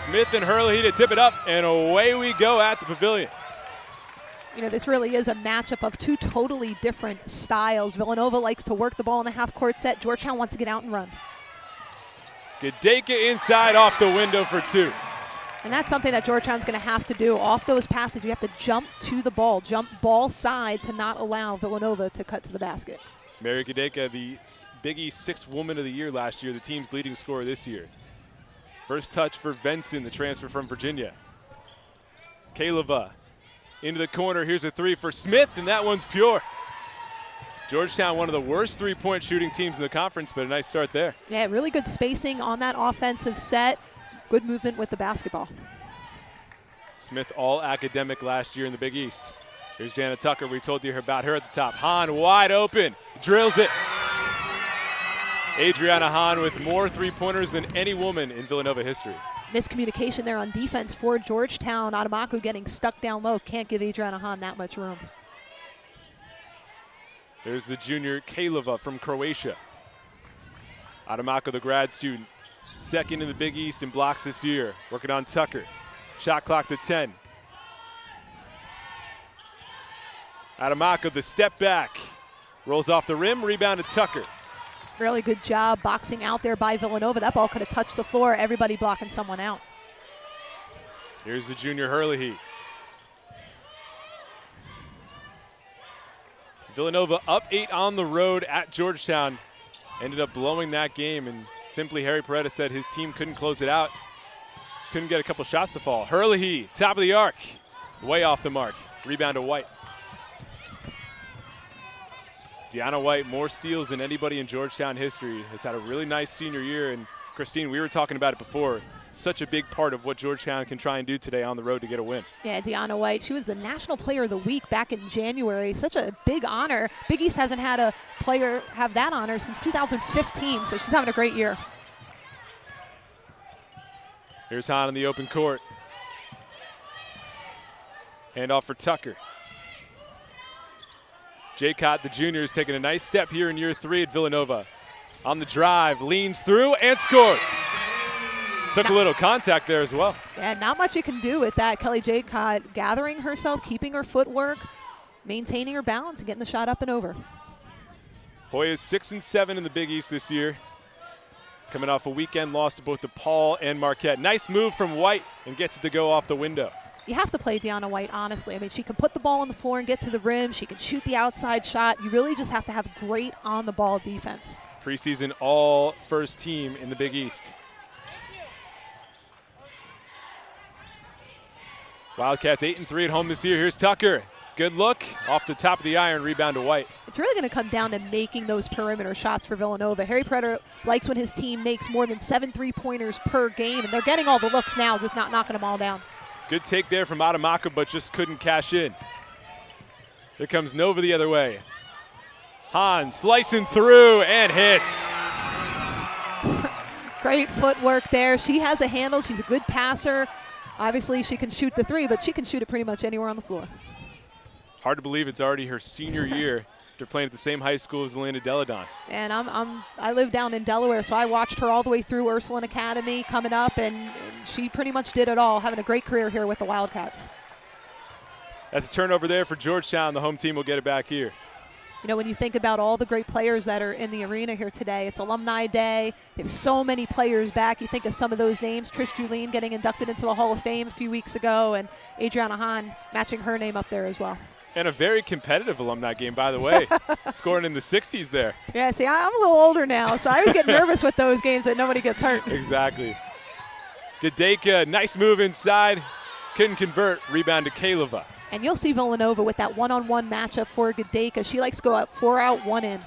Smith and Hurley to tip it up, and away we go at the pavilion. You know, this really is a matchup of two totally different styles. Villanova likes to work the ball in the half-court set. Georgetown wants to get out and run. Gedeka inside off the window for two. And that's something that Georgetown's going to have to do. Off those passes, you have to jump to the ball, jump ball side to not allow Villanova to cut to the basket. Mary Gedeka, the Big East Sixth Woman of the Year last year, the team's leading scorer this year. First touch for Venson, the transfer from Virginia. Kaleva into the corner. Here's a three for Smith, and that one's pure. Georgetown, one of the worst three-point shooting teams in the conference, but a nice start there. Yeah, really good spacing on that offensive set. Good movement with the basketball. Smith all academic last year in the Big East. Here's Jana Tucker. We told you about her at the top. Hahn wide open, drills it. Adriana Hahn with more three-pointers than any woman in Villanova history. Miscommunication there on defense for Georgetown. Adamaku getting stuck down low. Can't give Adriana Hahn that much room. There's the junior Kaleva from Croatia. Adamaku, the grad student, second in the Big East in blocks this year. Working on Tucker. Shot clock to 10. Adamaku, the step back. Rolls off the rim, rebound to Tucker. Really good job boxing out there by Villanova. That ball could have touched the floor. Everybody blocking someone out. Here's the junior Hurley. Villanova up 8 on the road at Georgetown. Ended up blowing that game, and simply Harry Peretta said his team couldn't close it out. Couldn't get a couple shots to fall. Hurley, top of the arc. Way off the mark. Rebound to White. Deanna White, more steals than anybody in Georgetown history, has had a really nice senior year. And Christine, we were talking about it before. Such a big part of what Georgetown can try and do today on the road to get a win. Yeah, Deanna White, she was the National Player of the Week back in January. Such a big honor. Big East hasn't had a player have that honor since 2015, so she's having a great year. Here's Hahn in the open court. Handoff for Tucker. Jaycott, the junior, is taking a nice step here in year 3 at Villanova. On the drive, leans through and scores. Took a little contact there as well. Yeah, not much you can do with that. Kelly Jaycott gathering herself, keeping her footwork, maintaining her balance, and getting the shot up and over. Hoyas 6-7 in the Big East this year. Coming off a weekend loss to both DePaul and Marquette. Nice move from White, and gets it to go off the window. You have to play Deanna White, honestly. I mean, she can put the ball on the floor and get to the rim. She can shoot the outside shot. You really just have to have great on-the-ball defense. Preseason all first team in the Big East. Wildcats 8-3 at home this year. Here's Tucker. Good look. Off the top of the iron, rebound to White. It's really going to come down to making those perimeter shots for Villanova. Harry Peretta likes when his team makes more than 7 3-pointers per game, and they're getting all the looks now, just not knocking them all down. Good take there from Adamaku, but just couldn't cash in. Here comes Nova the other way. Hahn slicing through and hits. Great footwork there. She has a handle. She's a good passer. Obviously, she can shoot the three, but she can shoot it pretty much anywhere on the floor. Hard to believe it's already her senior year. They're playing at the same high school as Elena Deladon. And I live down in Delaware, so I watched her all the way through Ursuline Academy coming up, and she pretty much did it all, having a great career here with the Wildcats. That's a turnover there for Georgetown. The home team will get it back here. You know, when you think about all the great players that are in the arena here today, it's Alumni Day. There's so many players back. You think of some of those names. Trish Julien getting inducted into the Hall of Fame a few weeks ago, and Adriana Hahn matching her name up there as well. And a very competitive alumni game, by the way. Scoring in the 60s there. Yeah, see, I'm a little older now, so I always get nervous with those games that nobody gets hurt. Exactly. Gedeka, nice move inside. Couldn't convert. Rebound to Kaleva. And you'll see Villanova with that one-on-one matchup for Gedeka. She likes to go out 4 out, 1 in.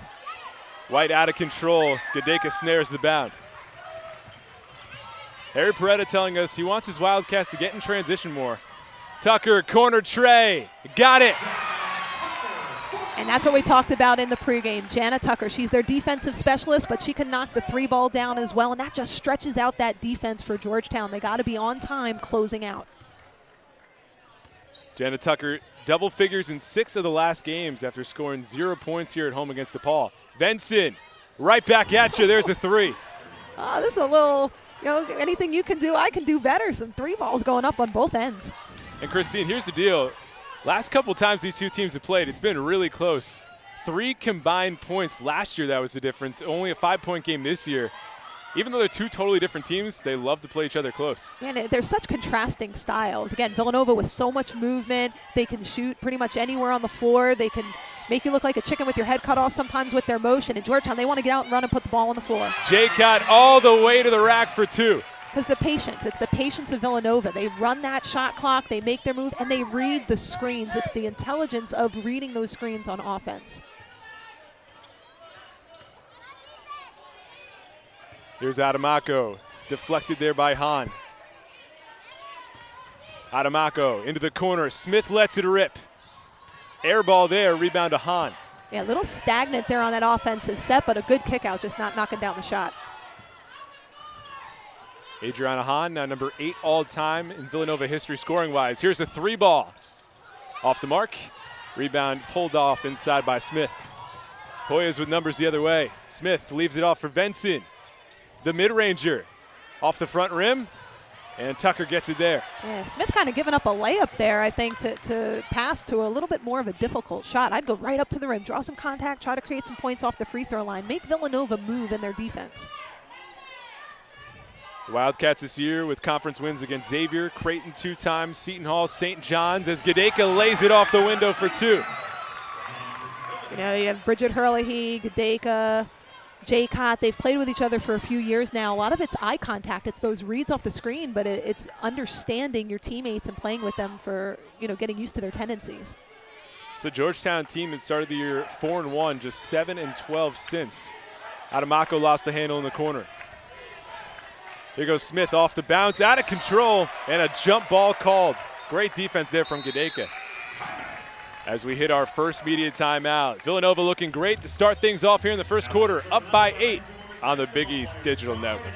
White out of control. Gedeka snares the bound. Harry Peretta telling us he wants his Wildcats to get in transition more. Tucker, corner tray, got it. And that's what we talked about in the pregame. Jana Tucker, she's their defensive specialist, but she can knock the 3 ball down as well, and that just stretches out that defense for Georgetown. They got to be on time closing out. Jana Tucker, double figures in 6 of the last games after scoring 0 points here at home against DePaul. Venson, right back at you. There's a 3. This is a little anything you can do, I can do better. Some 3 balls going up on both ends. And Christine, here's the deal. Last couple times these two teams have played, it's been really close. 3 combined points last year, that was the difference. Only a 5-point game this year. Even though they're 2 totally different teams, they love to play each other close. And there's such contrasting styles. Again, Villanova with so much movement. They can shoot pretty much anywhere on the floor. They can make you look like a chicken with your head cut off sometimes with their motion. In Georgetown, they want to get out and run and put the ball on the floor. J-Cott all the way to the rack for 2. Because the patience, it's the patience of Villanova. They run that shot clock, they make their move, and they read the screens. It's the intelligence of reading those screens on offense. Here's Adamako, deflected there by Hahn. Adamako into the corner. Smith lets it rip. Air ball there, rebound to Hahn. Yeah, a little stagnant there on that offensive set, but a good kick out, just not knocking down the shot. Adriana Hahn, now number 8 all-time in Villanova history scoring-wise. Here's a 3 ball. Off the mark. Rebound pulled off inside by Smith. Hoyas with numbers the other way. Smith leaves it off for Venson. The mid-ranger off the front rim, and Tucker gets it there. Yeah, Smith kind of giving up a layup there, I think, to pass to a little bit more of a difficult shot. I'd go right up to the rim, draw some contact, try to create some points off the free throw line, make Villanova move in their defense. The Wildcats this year with conference wins against Xavier, Creighton 2 times, Seton Hall, St. John's, as Gedeka lays it off the window for 2. You have Bridget Herlihy, Gedeka, J-Cott. They've played with each other for a few years now. A lot of it's eye contact. It's those reads off the screen, but it's understanding your teammates and playing with them for, getting used to their tendencies. So Georgetown team that started the year 4-1, just 7-12 since. Adamako lost the handle in the corner. Here goes Smith off the bounce, out of control, and a jump ball called. Great defense there from Gedeka. As we hit our first media timeout, Villanova looking great to start things off here in the first quarter, up by 8 on the Big East Digital Network.